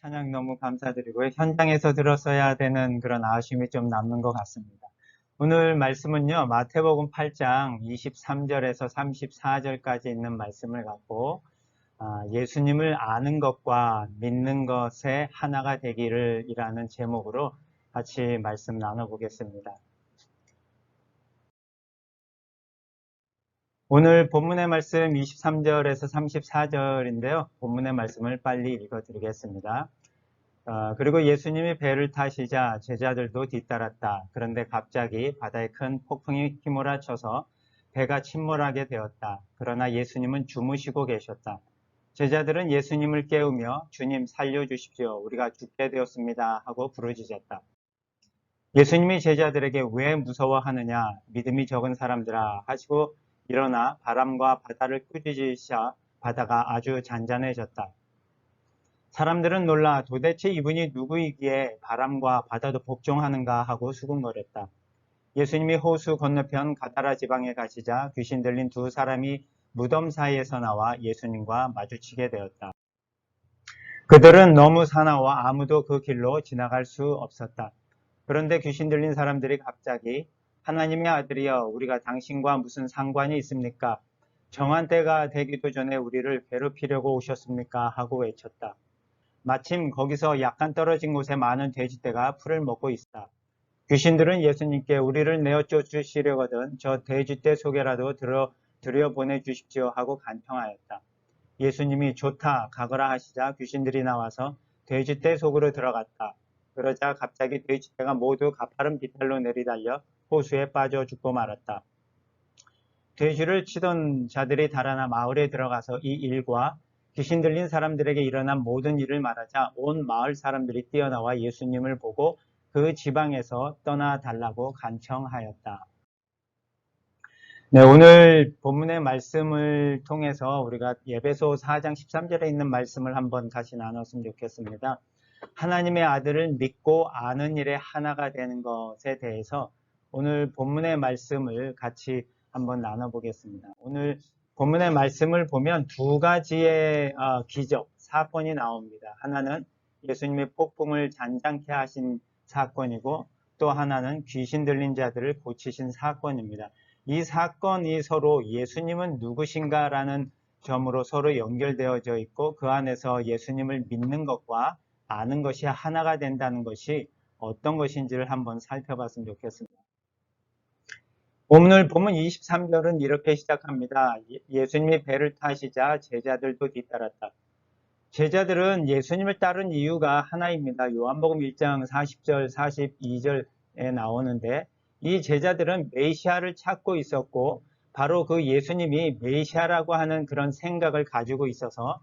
찬양 너무 감사드리고요. 현장에서 들었어야 되는 그런 아쉬움이 좀 남는 것 같습니다. 오늘 말씀은요, 마태복음 8장 23절에서 34절까지 있는 말씀을 갖고 예수님을 아는 것과 믿는 것의 하나가 되기를 이라는 제목으로 같이 말씀 나눠보겠습니다. 오늘 본문의 말씀 23절에서 34절인데요. 본문의 말씀을 빨리 읽어드리겠습니다. 그리고 예수님이 배를 타시자 제자들도 뒤따랐다. 그런데 갑자기 바다에 큰 폭풍이 휘몰아쳐서 배가 침몰하게 되었다. 그러나 예수님은 주무시고 계셨다. 제자들은 예수님을 깨우며 주님 살려주십시오. 우리가 죽게 되었습니다. 하고 부르짖었다. 예수님이 제자들에게 왜 무서워하느냐? 믿음이 적은 사람들아 하시고 일어나 바람과 바다를 꾸짖으시자 바다가 아주 잔잔해졌다. 사람들은 놀라 도대체 이분이 누구이기에 바람과 바다도 복종하는가 하고 수군거렸다. 예수님이 호수 건너편 가다라 지방에 가시자 귀신 들린 두 사람이 무덤 사이에서 나와 예수님과 마주치게 되었다. 그들은 너무 사나워 아무도 그 길로 지나갈 수 없었다. 그런데 귀신 들린 사람들이 갑자기 하나님의 아들이여 우리가 당신과 무슨 상관이 있습니까? 정한 때가 되기도 전에 우리를 괴롭히려고 오셨습니까? 하고 외쳤다. 마침 거기서 약간 떨어진 곳에 많은 돼지떼가 풀을 먹고 있다. 귀신들은 예수님께 우리를 내어 쫓으시려거든 저 돼지떼 속에라도 들여보내 주십시오 하고 간청하였다. 예수님이 좋다 가거라 하시자 귀신들이 나와서 돼지떼 속으로 들어갔다. 그러자 갑자기 돼지떼가 모두 가파른 비탈로 내리달려 호수에 빠져 죽고 말았다. 돼지를 치던 자들이 달아나 마을에 들어가서 이 일과 귀신 들린 사람들에게 일어난 모든 일을 말하자 온 마을 사람들이 뛰어나와 예수님을 보고 그 지방에서 떠나달라고 간청하였다. 네, 오늘 본문의 말씀을 통해서 우리가 에베소 4장 13절에 있는 말씀을 한번 같이 나눴으면 좋겠습니다. 하나님의 아들을 믿고 아는 일의 하나가 되는 것에 대해서 오늘 본문의 말씀을 같이 한번 나눠보겠습니다. 오늘 본문의 말씀을 보면 두 가지의 기적, 사건이 나옵니다. 하나는 예수님의 폭풍을 잔잔케 하신 사건이고 또 하나는 귀신 들린 자들을 고치신 사건입니다. 이 사건이 서로 예수님은 누구신가라는 점으로 서로 연결되어져 있고 그 안에서 예수님을 믿는 것과 아는 것이 하나가 된다는 것이 어떤 것인지를 한번 살펴봤으면 좋겠습니다. 오늘 본문 23절은 이렇게 시작합니다. 예수님이 배를 타시자 제자들도 뒤따랐다. 제자들은 예수님을 따른 이유가 하나입니다. 요한복음 1장 40절, 42절에 나오는데 이 제자들은 메시아를 찾고 있었고 바로 그 예수님이 메시아라고 하는 그런 생각을 가지고 있어서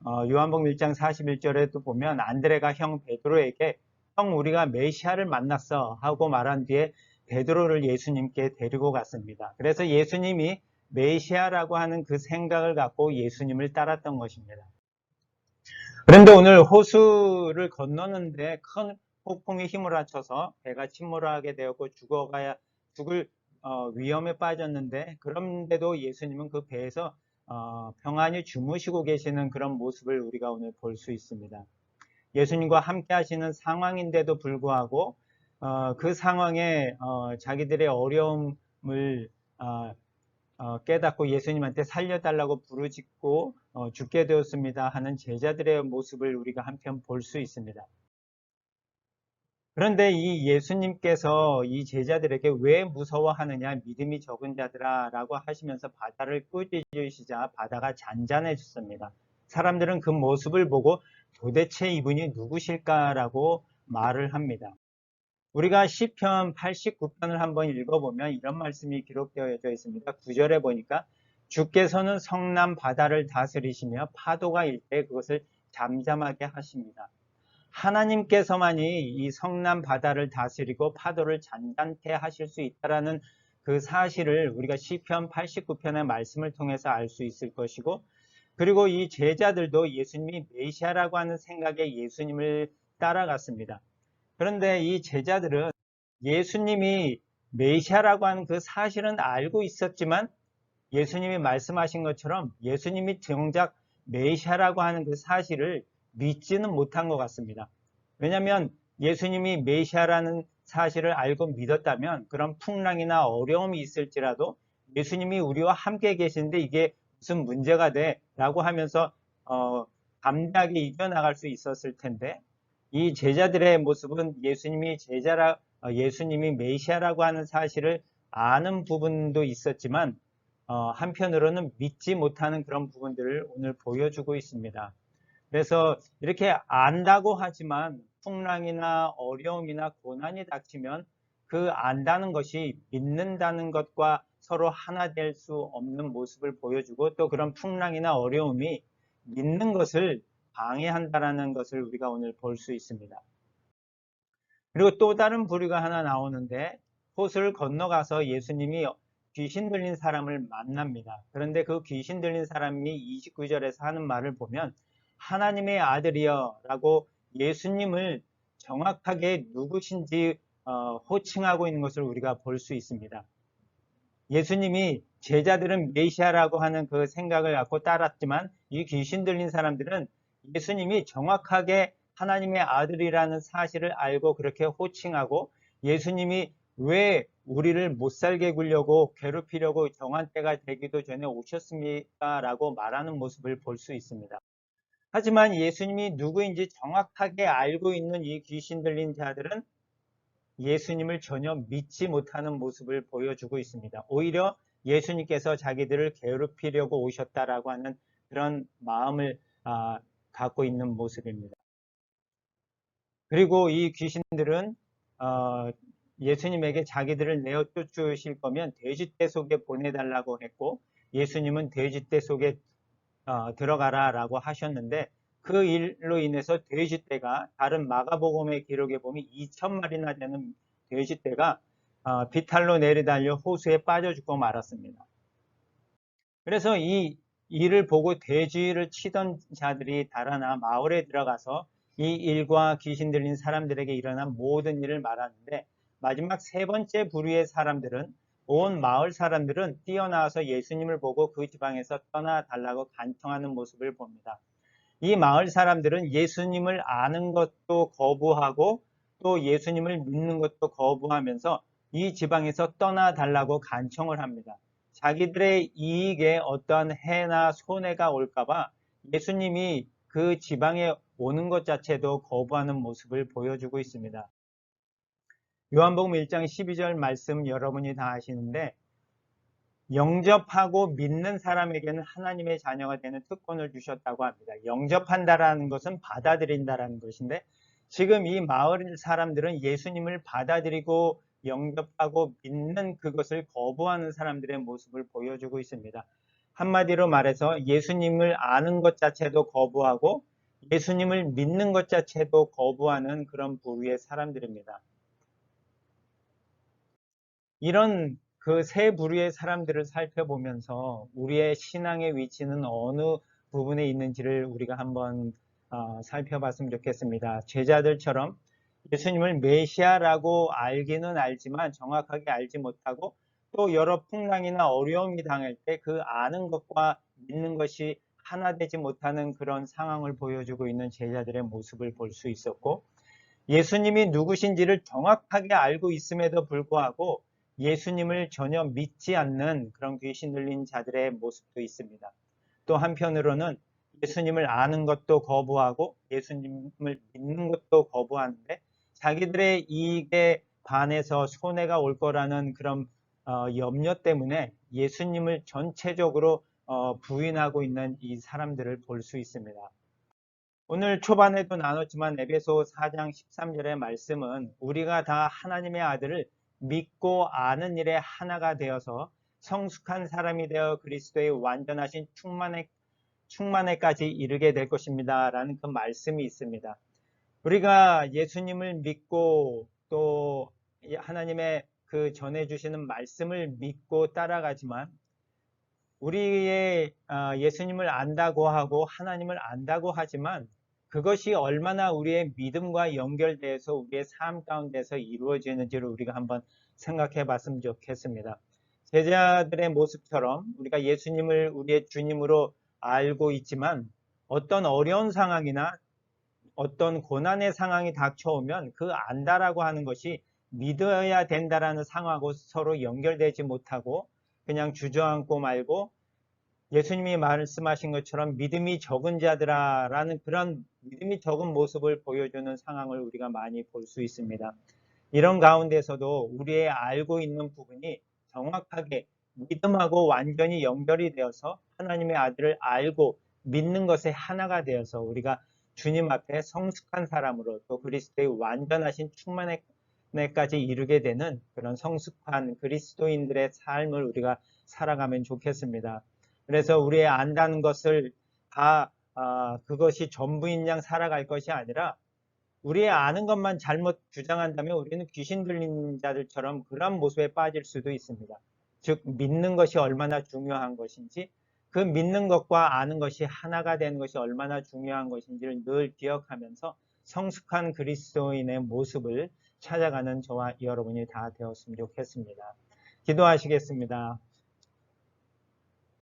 요한복음 1장 41절에도 보면 안드레가 형 베드로에게 형 우리가 메시아를 만났어 하고 말한 뒤에 베드로를 예수님께 데리고 갔습니다. 그래서 예수님이 메시아라고 하는 그 생각을 갖고 예수님을 따랐던 것입니다. 그런데 오늘 호수를 건너는데 큰 폭풍이 힘을 합쳐서 배가 침몰하게 되었고 죽을 위험에 빠졌는데 그런데도 예수님은 그 배에서 평안히 주무시고 계시는 그런 모습을 우리가 오늘 볼 수 있습니다. 예수님과 함께 하시는 상황인데도 불구하고 그 상황에 자기들의 어려움을 깨닫고 예수님한테 살려달라고 부르짖고 죽게 되었습니다 하는 제자들의 모습을 우리가 한편 볼 수 있습니다. 그런데 이 예수님께서 이 제자들에게 왜 무서워하느냐 믿음이 적은 자들아 라고 하시면서 바다를 꾸짖으시자 바다가 잔잔해졌습니다. 사람들은 그 모습을 보고 도대체 이분이 누구실까라고 말을 합니다. 우리가 시편 89편을 한번 읽어보면 이런 말씀이 기록되어져 있습니다. 9절에 보니까 주께서는 성남 바다를 다스리시며 파도가 일 때 그것을 잠잠하게 하십니다. 하나님께서만이 이 성남 바다를 다스리고 파도를 잔잔케 하실 수 있다라는 그 사실을 우리가 시편 89편의 말씀을 통해서 알 수 있을 것이고 그리고 이 제자들도 예수님이 메시아라고 하는 생각에 예수님을 따라갔습니다. 그런데 이 제자들은 예수님이 메시아라고 하는 그 사실은 알고 있었지만 예수님이 말씀하신 것처럼 예수님이 정작 메시아라고 하는 그 사실을 믿지는 못한 것 같습니다. 왜냐하면 예수님이 메시아라는 사실을 알고 믿었다면 그런 풍랑이나 어려움이 있을지라도 예수님이 우리와 함께 계시는데 이게 무슨 문제가 돼? 라고 하면서 담대하게 이겨나갈 수 있었을 텐데 이 제자들의 모습은 예수님이 메시아라고 하는 사실을 아는 부분도 있었지만 한편으로는 믿지 못하는 그런 부분들을 오늘 보여주고 있습니다. 그래서 이렇게 안다고 하지만 풍랑이나 어려움이나 고난이 닥치면 그 안다는 것이 믿는다는 것과 서로 하나 될 수 없는 모습을 보여주고 또 그런 풍랑이나 어려움이 믿는 것을 방해한다라는 것을 우리가 오늘 볼 수 있습니다. 그리고 또 다른 부류가 하나 나오는데 호수를 건너가서 예수님이 귀신 들린 사람을 만납니다. 그런데 그 귀신 들린 사람이 29절에서 하는 말을 보면 하나님의 아들이여 라고 예수님을 정확하게 누구신지 호칭하고 있는 것을 우리가 볼 수 있습니다. 예수님이 제자들은 메시아라고 하는 그 생각을 갖고 따랐지만 이 귀신 들린 사람들은 예수님이 정확하게 하나님의 아들이라는 사실을 알고 그렇게 호칭하고 예수님이 왜 우리를 못 살게 굴려고 괴롭히려고 정한 때가 되기도 전에 오셨습니까? 라고 말하는 모습을 볼 수 있습니다. 하지만 예수님이 누구인지 정확하게 알고 있는 이 귀신 들린 자들은 예수님을 전혀 믿지 못하는 모습을 보여주고 있습니다. 오히려 예수님께서 자기들을 괴롭히려고 오셨다라고 하는 그런 마음을 갖고 있는 모습입니다. 그리고 이 귀신들은 예수님에게 자기들을 내어 쫓으실 거면 돼지떼 속에 보내달라고 했고 예수님은 돼지떼 속에 들어가라 라고 하셨는데 그 일로 인해서 돼지떼가 다른 마가복음의 기록에 보면 2,000마리나 되는 돼지떼가 비탈로 내리달려 호수에 빠져 죽고 말았습니다. 그래서 이 일을 보고 돼지를 치던 자들이 달아나 마을에 들어가서 이 일과 귀신 들린 사람들에게 일어난 모든 일을 말하는데 마지막 세 번째 부류의 사람들은 온 마을 사람들은 뛰어나와서 예수님을 보고 그 지방에서 떠나달라고 간청하는 모습을 봅니다. 이 마을 사람들은 예수님을 아는 것도 거부하고 또 예수님을 믿는 것도 거부하면서 이 지방에서 떠나달라고 간청을 합니다. 자기들의 이익에 어떠한 해나 손해가 올까봐 예수님이 그 지방에 오는 것 자체도 거부하는 모습을 보여주고 있습니다. 요한복음 1장 12절 말씀 여러분이 다 아시는데 영접하고 믿는 사람에게는 하나님의 자녀가 되는 특권을 주셨다고 합니다. 영접한다라는 것은 받아들인다라는 것인데 지금 이 마을 사람들은 예수님을 받아들이고 영접하고 믿는 그것을 거부하는 사람들의 모습을 보여주고 있습니다. 한마디로 말해서 예수님을 아는 것 자체도 거부하고 예수님을 믿는 것 자체도 거부하는 그런 부류의 사람들입니다. 이런 그 세 부류의 사람들을 살펴보면서 우리의 신앙의 위치는 어느 부분에 있는지를 우리가 한번 살펴봤으면 좋겠습니다. 제자들처럼 예수님을 메시아라고 알기는 알지만 정확하게 알지 못하고 또 여러 풍랑이나 어려움이 당할 때 그 아는 것과 믿는 것이 하나 되지 못하는 그런 상황을 보여주고 있는 제자들의 모습을 볼 수 있었고 예수님이 누구신지를 정확하게 알고 있음에도 불구하고 예수님을 전혀 믿지 않는 그런 귀신 들린 자들의 모습도 있습니다. 또 한편으로는 예수님을 아는 것도 거부하고 예수님을 믿는 것도 거부하는데 자기들의 이익에 반해서 손해가 올 거라는 그런 염려 때문에 예수님을 전체적으로 부인하고 있는 이 사람들을 볼 수 있습니다. 오늘 초반에도 나눴지만 에베소 4장 13절의 말씀은 우리가 다 하나님의 아들을 믿고 아는 일에 하나가 되어서 성숙한 사람이 되어 그리스도의 완전하신 충만에까지 이르게 될 것입니다. 라는 그 말씀이 있습니다. 우리가 예수님을 믿고 또 하나님의 그 전해주시는 말씀을 믿고 따라가지만 우리의 예수님을 안다고 하고 하나님을 안다고 하지만 그것이 얼마나 우리의 믿음과 연결돼서 우리의 삶 가운데서 이루어지는지를 우리가 한번 생각해 봤으면 좋겠습니다. 제자들의 모습처럼 우리가 예수님을 우리의 주님으로 알고 있지만 어떤 어려운 상황이나 어떤 고난의 상황이 닥쳐오면 그 안다라고 하는 것이 믿어야 된다라는 상황하고 서로 연결되지 못하고 그냥 주저앉고 말고 예수님이 말씀하신 것처럼 믿음이 적은 자들아라는 그런 믿음이 적은 모습을 보여주는 상황을 우리가 많이 볼 수 있습니다. 이런 가운데서도 우리의 알고 있는 부분이 정확하게 믿음하고 완전히 연결이 되어서 하나님의 아들을 알고 믿는 것에 하나가 되어서 우리가 주님 앞에 성숙한 사람으로 또 그리스도의 완전하신 충만에까지 이르게 되는 그런 성숙한 그리스도인들의 삶을 우리가 살아가면 좋겠습니다. 그래서 우리의 안다는 것을 다 그것이 전부인 양 살아갈 것이 아니라 우리의 아는 것만 잘못 주장한다면 우리는 귀신 들린 자들처럼 그런 모습에 빠질 수도 있습니다. 즉 믿는 것이 얼마나 중요한 것인지 그 믿는 것과 아는 것이 하나가 되는 것이 얼마나 중요한 것인지를 늘 기억하면서 성숙한 그리스도인의 모습을 찾아가는 저와 여러분이 다 되었으면 좋겠습니다. 기도하시겠습니다.